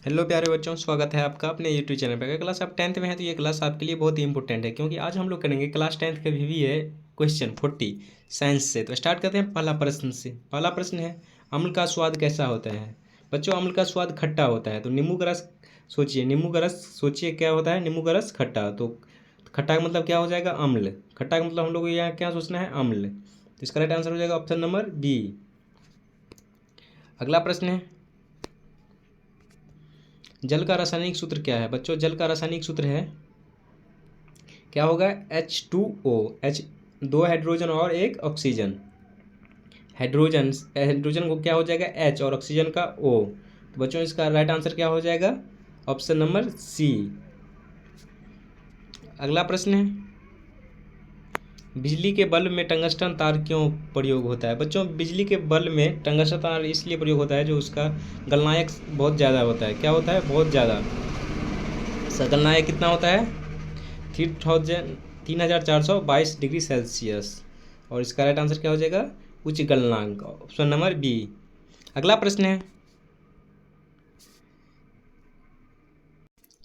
Hello प्यारे बच्चों, स्वागत है आपका अपने यूट्यूब चैनल पर। अगर क्लास आप 10th में हैं तो ये क्लास आपके लिए बहुत ही इंपॉर्टेंट है, क्योंकि आज हम लोग करेंगे क्लास 10th का भी है क्वेश्चन 40 साइंस से। तो स्टार्ट करते हैं पहला प्रश्न से। पहला प्रश्न है, अम्ल का स्वाद कैसा होता है? बच्चों, अम्ल का स्वाद खट्टा होता है। तो नींबू का रस सोचिए, नींबू का रस सोचिए क्या होता है? नींबू का रस खट्टा। तो खट्टा का मतलब क्या हो जाएगा? अम्ल। खट्टा का मतलब हम लोग को यहाँ क्या सोचना है? अम्ल। तो इसका राइट आंसर हो जाएगा ऑप्शन नंबर बी। अगला प्रश्न है, जल का रासायनिक सूत्र क्या है? बच्चों, जल का रासायनिक सूत्र है क्या होगा? H2O। एच, दो हाइड्रोजन और एक ऑक्सीजन। हाइड्रोजन हाइड्रोजन को क्या हो जाएगा? H और ऑक्सीजन का O। तो बच्चों इसका राइट आंसर क्या हो जाएगा? Option number C. अगला प्रश्न है, बिजली के बल्ब में टंगस्टन तार क्यों प्रयोग होता है? बच्चों, बिजली के बल्ब में टंगस्टन तार इसलिए प्रयोग होता है जो उसका गलनायक बहुत ज़्यादा होता है। क्या होता है? बहुत ज़्यादा। गलनायक कितना होता है? 3422 डिग्री सेल्सियस। और इसका राइट आंसर क्या हो जाएगा? उच्च गलनांक, ऑप्शन नंबर बी। अगला प्रश्न है,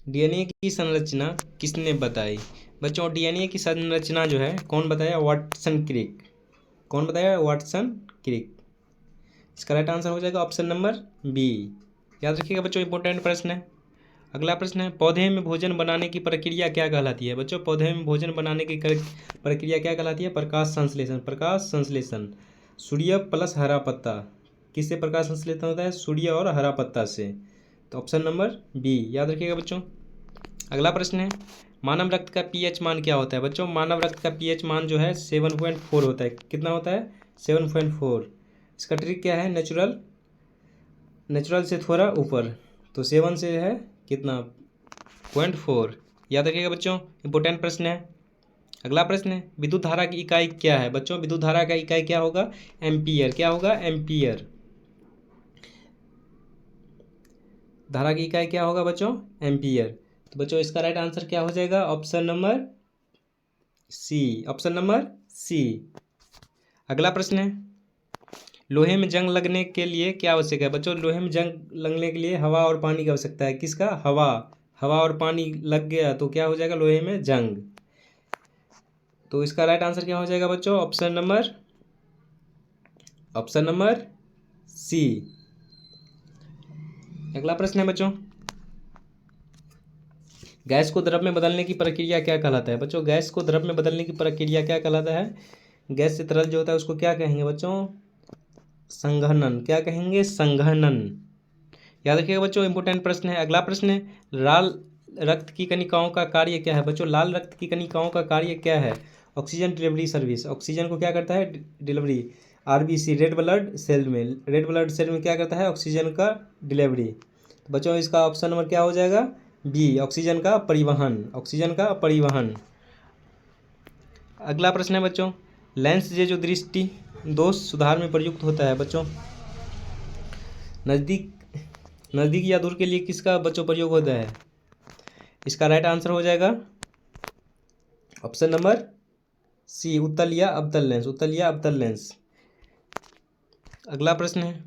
डीएनए की संरचना किसने बताई? बच्चों, डीएनए की संरचना जो है कौन बताया? Watson Crick. कौन बताया? Watson Crick. इसका राइट आंसर हो जाएगा ऑप्शन नंबर बी। याद रखिएगा बच्चों, इंपॉर्टेंट प्रश्न है। अगला प्रश्न है, पौधे में भोजन बनाने की प्रक्रिया क्या कहलाती है? बच्चों, पौधे में भोजन बनाने की प्रक्रिया क्या कहलाती है? प्रकाश संश्लेषण। प्रकाश संश्लेषण। सूर्य प्लस हरा पत्ता। किससे प्रकाश संश्लेषण होता है? सूर्य और हरा पत्ता से। तो ऑप्शन नंबर बी याद रखिएगा बच्चों। अगला प्रश्न है, मानव रक्त का पीएच मान क्या होता है? बच्चों, मानव रक्त का पीएच मान जो है 7.4 होता है। कितना होता है? 7.4। इसका ट्रिक क्या है? नेचुरल से थोड़ा ऊपर। तो 7 से है कितना? 0.4। याद रखिएगा बच्चों, इंपॉर्टेंट प्रश्न है। अगला प्रश्न है, विद्युत धारा की इकाई क्या है? बच्चों, विद्युत धारा का इकाई क्या होगा? एम्पियर। क्या होगा? एम्पियर। धारा की इकाई क्या होगा बच्चों? एम्पियर। तो बच्चों इसका राइट आंसर क्या हो जाएगा? Option number C. Option number C. अगला प्रश्न है, लोहे में जंग लगने के लिए क्या आवश्यक है? बच्चों, लोहे में जंग लगने के लिए हवा और पानी की आवश्यकता है। किसका? हवा। हवा और पानी लग गया तो क्या हो जाएगा? लोहे में जंग। तो इसका राइट आंसर क्या हो जाएगा बच्चों? Option number C. अगला प्रश्न है बच्चों, गैस को द्रव में बदलने की प्रक्रिया क्या कहलाता है? बच्चों, गैस को द्रव में बदलने की प्रक्रिया क्या कहलाता है? गैस से तरल जो होता है उसको क्या कहेंगे बच्चों? संघनन। क्या कहेंगे? संघनन। याद रखिएगा बच्चों, इंपॉर्टेंट प्रश्न है। अगला प्रश्न है, लाल रक्त की कणिकाओं का कार्य क्या है? बच्चों, लाल रक्त की कणिकाओं का कार्य क्या है? Oxygen delivery service. ऑक्सीजन को क्या करता है? Delivery. RBC, red blood cell में। रेड ब्लड सेल में क्या करता है? ऑक्सीजन का डिलीवरी। तो बच्चों इसका ऑप्शन नंबर क्या हो जाएगा? बी, ऑक्सीजन का परिवहन। ऑक्सीजन का परिवहन। अगला प्रश्न है बच्चों, लेंस जो दृष्टि दोष सुधार में प्रयुक्त होता है। बच्चों, नज़दीक नज़दीक या दूर के लिए किसका बच्चों प्रयोग होता है? इसका राइट आंसर हो जाएगा ऑप्शन नंबर सी, उत्तल या अवतल लेंस। उत्तल या अवतल लेंस। अगला प्रश्न है,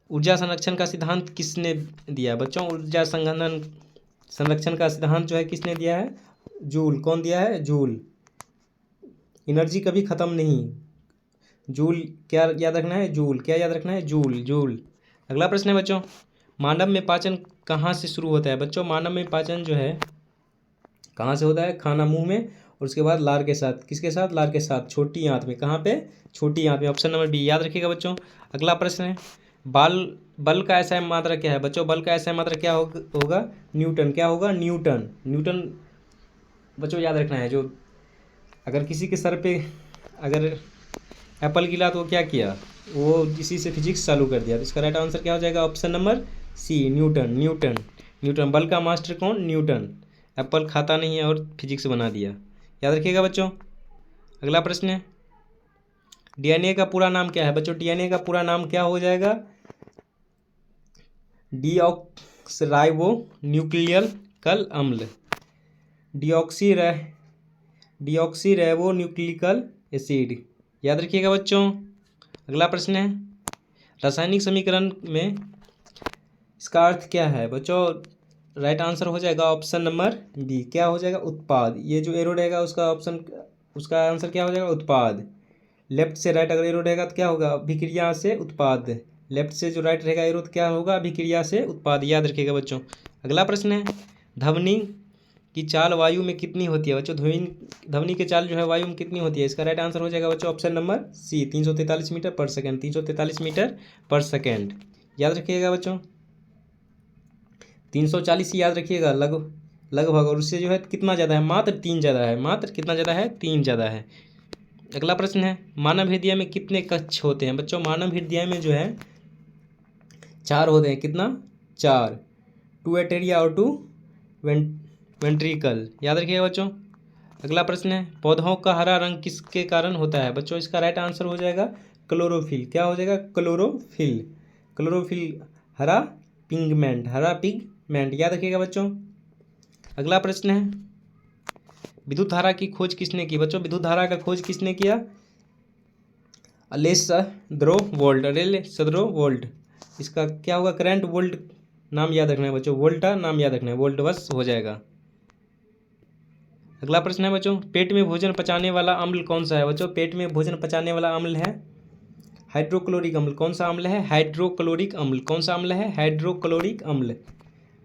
ऊर्जा संरक्षण का सिद्धांत किसने दिया? बच्चों, ऊर्जा संरक्षण का सिद्धांत जो है किसने दिया है? जूल। कौन दिया है? जूल। एनर्जी कभी ख़त्म नहीं। जूल। क्या याद रखना है? जूल। क्या याद रखना है? जूल। जूल। अगला प्रश्न है बच्चों, मानव में पाचन कहाँ से शुरू होता है? बच्चों, मानव में पाचन जो है कहाँ से होता है? खाना मुंह में और उसके बाद लार के साथ। किसके साथ? लार के साथ। छोटी आंत में। कहाँ पे? छोटी आंत में। ऑप्शन नंबर बी याद रखिएगा बच्चों। अगला प्रश्न है, बल का ऐसा मात्रा क्या है? बच्चों, बल का ऐसा मात्रा क्या होगा? न्यूटन। क्या होगा? न्यूटन। न्यूटन बच्चों याद रखना है। जो अगर किसी के सर पे अगर एप्पल गिरा तो क्या किया? वो इसी से फिजिक्स चालू कर दिया। तो इसका राइट आंसर क्या हो जाएगा? Option number C, Newton. Newton. Newton. बल का मास्टर कौन? न्यूटन। एप्पल खाता नहीं है और फिजिक्स बना दिया। याद रखिएगा बच्चों। अगला प्रश्न है, डीएनए का पूरा नाम क्या है? बच्चों, डीएनए का पूरा नाम क्या हो जाएगा? डीऑक्सराइबो न्यूक्लियल अम्ल। Deoxy nucleic acid. याद रखिएगा बच्चों। अगला प्रश्न है, रासायनिक समीकरण में इसका अर्थ क्या है बच्चों? राइट आंसर हो जाएगा ऑप्शन नंबर बी, क्या हो जाएगा? उत्पाद। ये जो एरो रहेगा उसका ऑप्शन, उसका आंसर क्या हो जाएगा? उत्पाद। लेफ्ट से राइट अगर एरो रहेगा तो क्या होगा? अभिक्रिया से उत्पाद। लेफ्ट से जो राइट रहेगा एरो तो क्या होगा? अभिक्रिया से उत्पाद। याद रखिएगा बच्चों। अगला प्रश्न है, ध्वनि की चाल वायु में कितनी होती है बच्चों? ध्वनि की चाल जो है वायु में कितनी होती है? इसका राइट आंसर हो जाएगा बच्चों ऑप्शन नंबर सी, 343 मीटर पर सेकेंड। 343 मीटर पर सेकेंड। याद रखिएगा बच्चों, 340 ही याद रखिएगा लगभग। और उससे जो है कितना ज़्यादा है? मात्र 3 ज़्यादा है। मात्र कितना ज़्यादा है? 3 ज़्यादा है। अगला प्रश्न है, मानव हृदय में कितने कक्ष होते हैं बच्चों? मानव हृदय में जो है 4 होते हैं। कितना? 4। 2 एटेरिया और 2 वेंट्रिकल। याद रखिएगा बच्चों। अगला प्रश्न है, पौधों का हरा रंग किसके कारण होता है बच्चों? इसका राइट आंसर हो जाएगा क्लोरोफिल। क्या हो जाएगा? क्लोरोफिल। क्लोरोफिल हरा पिगमेंट, हरा पिगमेंट। याद रखिएगा बच्चों। अगला प्रश्न है, विद्युत धारा की खोज किसने की बच्चों? विद्युत धारा का खोज किसने किया? अलेक्सांद्रो वोल्ट। अलेक्सांद्रो वोल्ट। इसका क्या होगा? करंट वोल्ट नाम याद रखना है बच्चों, वोल्टा नाम याद रखना है, वोल्ट बस हो जाएगा। अगला प्रश्न है बच्चों, पेट में भोजन पचाने वाला अम्ल कौन सा है बच्चों? पेट में भोजन पचाने वाला अम्ल है हाइड्रोक्लोरिक अम्ल। कौन सा अम्ल है? हाइड्रोक्लोरिक अम्ल। कौन सा अम्ल है? हाइड्रोक्लोरिक अम्ल,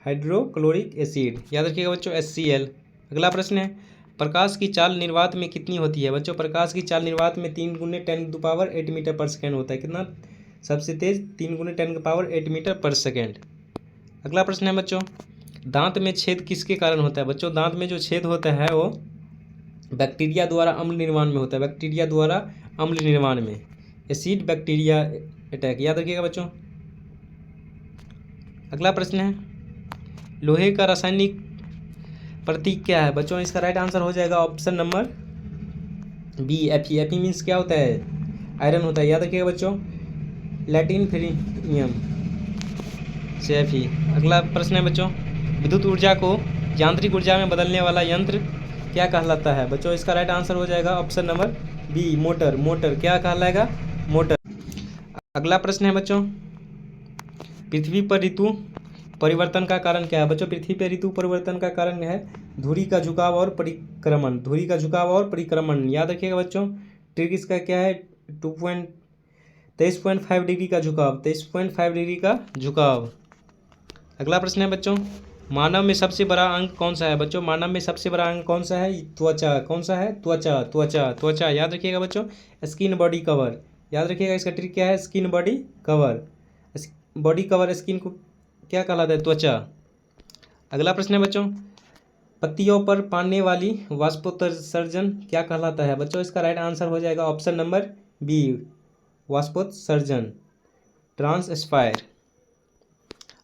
हाइड्रोक्लोरिक एसिड। याद रखिएगा बच्चों, HCl। अगला प्रश्न है, प्रकाश की चाल निर्वात में कितनी होती है बच्चों? प्रकाश की चाल निर्वात में 3 × 10⁸ मीटर पर सेकेंड होता है। कितना? सबसे तेज 3 × 10⁸ मीटर पर सेकेंड। अगला प्रश्न है बच्चों, दांत में छेद किसके कारण होता है बच्चों? दांत में जो छेद होता है वो बैक्टीरिया द्वारा अम्ल निर्माण में होता है। बैक्टीरिया द्वारा अम्ल निर्माण में, एसिड बैक्टीरिया अटैक। याद रखिएगा बच्चों। अगला प्रश्न है, लोहे का रासायनिक प्रतीक क्या है बच्चों? इसका राइट आंसर हो जाएगा option number B, Fe। Fe means क्या होता है? आयरन होता है। याद रखिएगा बच्चों, लैटिन फेरिनियम से Fe। अगला प्रश्न है बच्चों, विद्युत ऊर्जा को यांत्रिक ऊर्जा में बदलने वाला यंत्र क्या कहलाता है बच्चों? इसका राइट आंसर हो जाएगा option number B, motor. Motor क्या कहलाएगा? मोटर। अगला प्रश्न है बच्चों, पृथ्वी पर ऋतु परिवर्तन का कारण क्या है बच्चों? पृथ्वी पर ऋतु परिवर्तन का कारण है धुरी का झुकाव और परिक्रमण। धुरी का झुकाव और परिक्रमण। याद रखिएगा बच्चों, ट्रिक इसका क्या है? 23.5 डिग्री का झुकाव, 23.5 डिग्री का झुकाव। अगला प्रश्न है बच्चों, मानव में सबसे बड़ा अंग कौन सा है बच्चों? मानव में सबसे बड़ा अंग कौन सा है? त्वचा। कौन सा है? त्वचा, त्वचा, त्वचा। याद रखिएगा बच्चों, स्किन बॉडी कवर। याद रखिएगा, इसका ट्रिक क्या है? Skin body cover. Body cover skin को क्या कहलाता है? त्वचा। अगला प्रश्न है बच्चों, पत्तियों पर पाने वाली वाष्पोत्सर्जन क्या कहलाता है बच्चों? इसका राइट आंसर हो जाएगा ऑप्शन नंबर बी, वाष्पोत्सर्जन, ट्रांसस्पायर।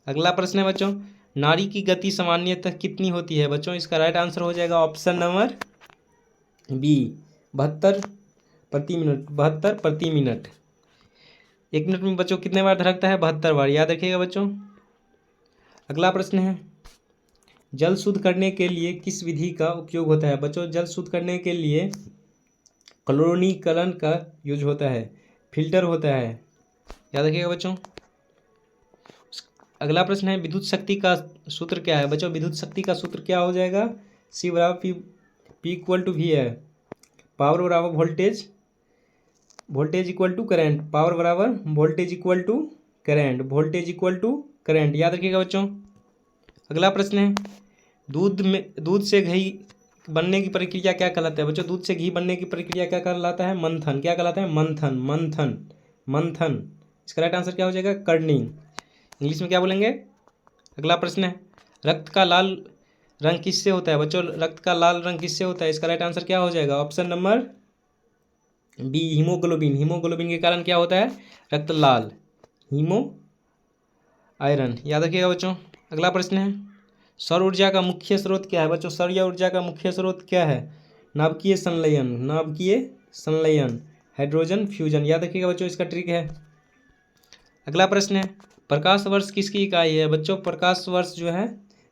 अगला प्रश्न है बच्चों, नाड़ी की गति सामान्यतः कितनी होती है बच्चों? इसका राइट आंसर हो जाएगा ऑप्शन नंबर बी, 72 प्रति मिनट। 72 प्रति मिनट। 1 मिनट में बच्चों कितने बार धड़कता है? 72 बार। याद रखिएगा बच्चों। अगला प्रश्न है, जल शुद्ध करने के लिए किस विधि का उपयोग होता है बच्चों? जल शुद्ध करने के लिए क्लोरीनीकरण का यूज होता है, फिल्टर होता है। याद रखिएगा बच्चों। अगला प्रश्न है, विद्युत शक्ति का सूत्र क्या है बच्चों? विद्युत शक्ति का सूत्र क्या हो जाएगा? C बराबर P = V है। पावर बराबर voltage, voltage equal to current. Power बराबर voltage equal to current, voltage equal to current. याद रखिएगा बच्चों। अगला प्रश्न है, दूध से घी बनने की प्रक्रिया क्या कहलाता है बच्चों? दूध से घी बनने की प्रक्रिया क्या कहलाता है? मंथन। क्या कहलाता है? मंथन, मंथन, मंथन। इसका राइट आंसर क्या हो जाएगा? कर्निंग। इंग्लिश में क्या बोलेंगे? अगला प्रश्न है, रक्त का लाल रंग किससे होता है बच्चों? रक्त का लाल रंग किससे होता है? इसका राइट आंसर क्या हो जाएगा? Option number B, haemoglobin. Haemoglobin के कारण क्या होता है? रक्त लाल, हीमो आयरन। याद रखिएगा बच्चों। अगला प्रश्न है, सौर ऊर्जा का मुख्य स्रोत क्या है बच्चों? सौर ऊर्जा का मुख्य स्रोत क्या है? नाभिकीय संलयन, नाभिकीय संलयन, हाइड्रोजन फ्यूजन। याद रखिएगा बच्चों, इसका ट्रिक है। अगला प्रश्न है, प्रकाश वर्ष किसकी इकाई है बच्चों? प्रकाश वर्ष जो है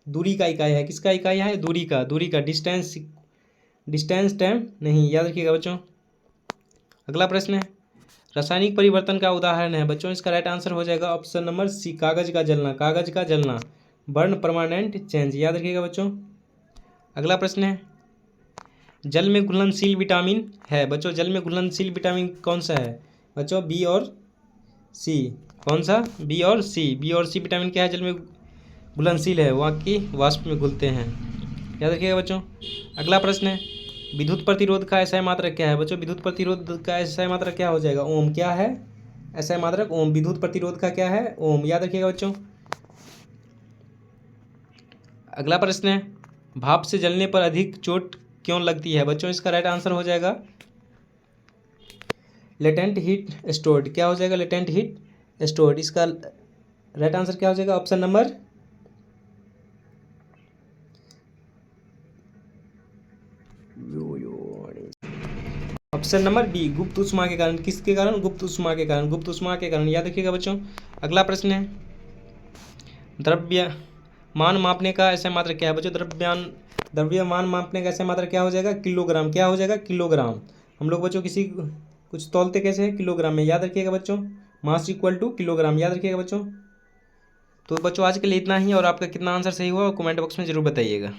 दूरी का इकाई है। किसका इकाई है? दूरी का, दूरी का, डिस्टेंस, डिस्टेंस टाइम नहीं। याद रखिएगा बच्चों। अगला प्रश्न है, रासायनिक परिवर्तन का उदाहरण है बच्चों, इसका राइट आंसर हो जाएगा ऑप्शन नंबर सी, कागज का जलना। कागज का जलना, बर्न परमानेंट चेंज, याद रखिएगा बच्चों। अगला प्रश्न है, जल में घुलनशील विटामिन है बच्चों, जल में घुलनशील विटामिन कौन सा है बच्चों, बी और सी। कौन सा, बी और सी। बी और सी विटामिन क्या है, जल में घुलनशील है, वहाँ की वाष्प में घुलते हैं, याद रखिएगा बच्चों। अगला प्रश्न है, विद्युत प्रतिरोध का एसआई मात्रक क्या है बच्चों, विद्युत प्रतिरोध का एसआई मात्रक क्या हो जाएगा, ओम। क्या है एसआई मात्रक, ओम। विद्युत प्रतिरोध का क्या है, ओम, याद रखिएगा बच्चों। अगला प्रश्न है, भाप से जलने पर अधिक चोट क्यों लगती है बच्चों, इसका राइट आंसर हो जाएगा लेटेंट हीट स्टोर्ड। क्या हो जाएगा, लेटेंट हीट स्टोर्ड। इसका राइट आंसर क्या हो जाएगा, option number option number B, गुप्त ऊष्मा के कारण। किसके कारण, गुप्त ऊष्मा के कारण, गुप्त ऊष्मा के कारण, याद रखिएगा बच्चों। अगला प्रश्न है, द्रव्यमान मापने का ऐसा मात्रक क्या है बच्चों, द्रव्यमान मापने का ऐसा मात्रक क्या हो जाएगा, किलोग्राम। क्या हो जाएगा, किलोग्राम। हम लोग बच्चों किसी कुछ तौलते कैसे हैं, किलोग्राम में, याद रखिएगा बच्चों। मास इक्वल टू किलोग्राम, याद रखिएगा बच्चों। तो बच्चों आज के लिए इतना ही, और आपका कितना आंसर सही हुआ कमेंट बॉक्स में जरूर बताइएगा।